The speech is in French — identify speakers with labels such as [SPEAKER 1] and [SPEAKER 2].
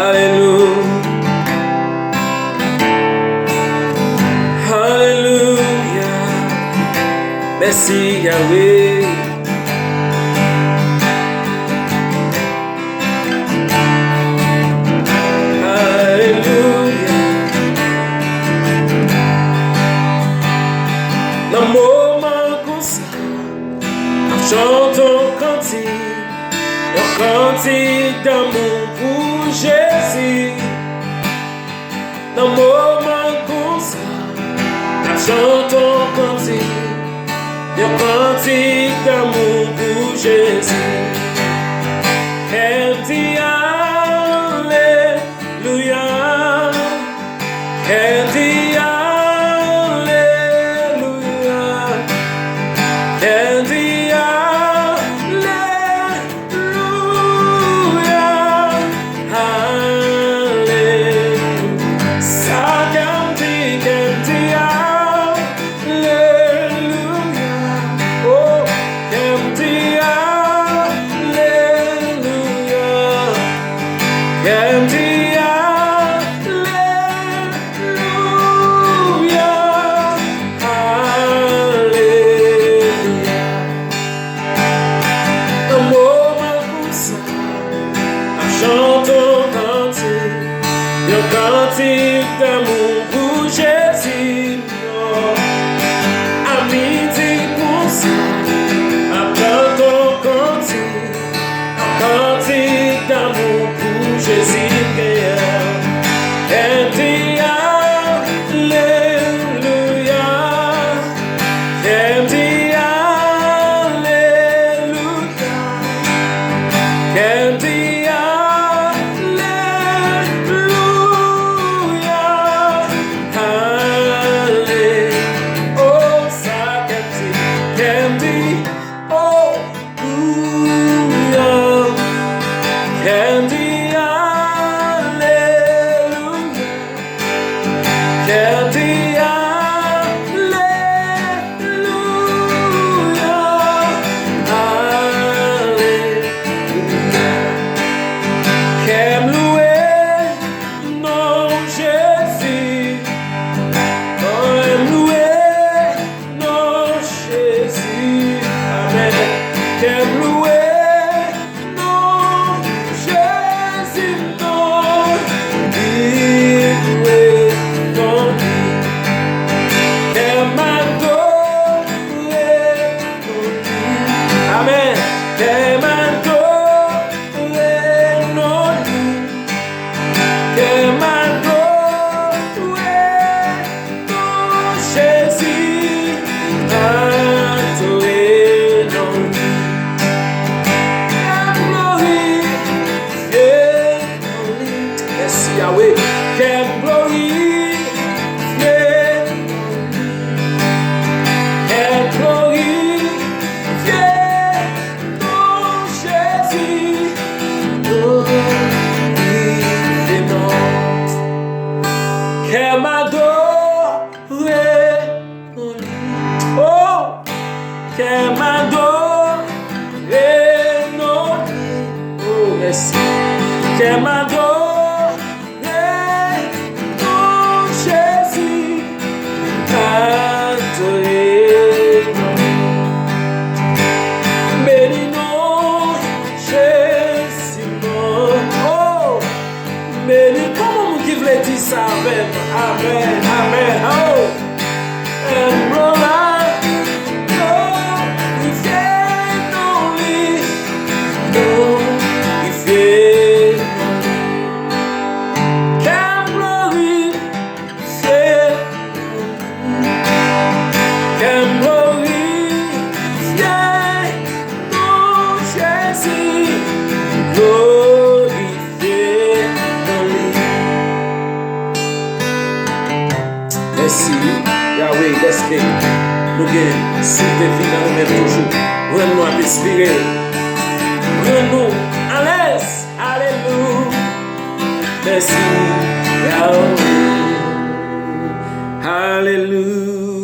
[SPEAKER 1] Alléluia. Merci Yahweh. Alléluia. Dans le moment comme ça, on chante un cantique d'amour pour Jésus. Dans le moment comme ça, on chante un cantique d'amour pour Jésus. Elle dit Alléluia. Elle dit Alléluia. Elle dit Alléluia. Alléluia. Ça qu'elle dit Alléluia. Oh, qu'elle dit Alléluia. Qu'elle dit Alléluia. Alléluia. Un moment comme ça, on chante un cantique d'amour pour Jésus. À midi comme ça, on chante un cantique d'amour pour Jésus. Elle dit Alléluia. Elle dit Alléluia. Elle dit Alléluia. Alléluia. Oh, ça qu'elle dit oh, Alléluia. Elle dit Alléluia. Elle dit Alléluia. Alléluia. Qu'aime louer non Jésus. Oh, aime louer non Jésus. Amen. Qu'aime louer non Jésus. Non. Louer non. Qu'aime adorer non. Amen. Qu'aime adorer non. Qu'aime adorer non Jésus. Adorer non. Qu'aime glorifier non. Merci Yahweh. Qu'aime glorifier non. Qu'aime glorifier non Jésus. Glorifier non. Qu'aime adorer non. Oh, qu'aime adorer non. Oh, merci. Qu'aime adorer non Jésus. Adorer non. Bénis non Jésus non. Oh, bénis. Comment vous qui voulez dire ça? Amen. Amen. Amen. Oh. And glorifier non lui. Glorifier non. Qu'aime glorifier non. Qu'aime glorifier non Jésus. Glorifier non lui. Merci Yahweh, let's go. Nous gagnons souffle de vie dans nous-mêmes toujours. Rends-nous à respirer. Rends-nous à l'aise. Alléluia. Merci Yahweh. Alléluia.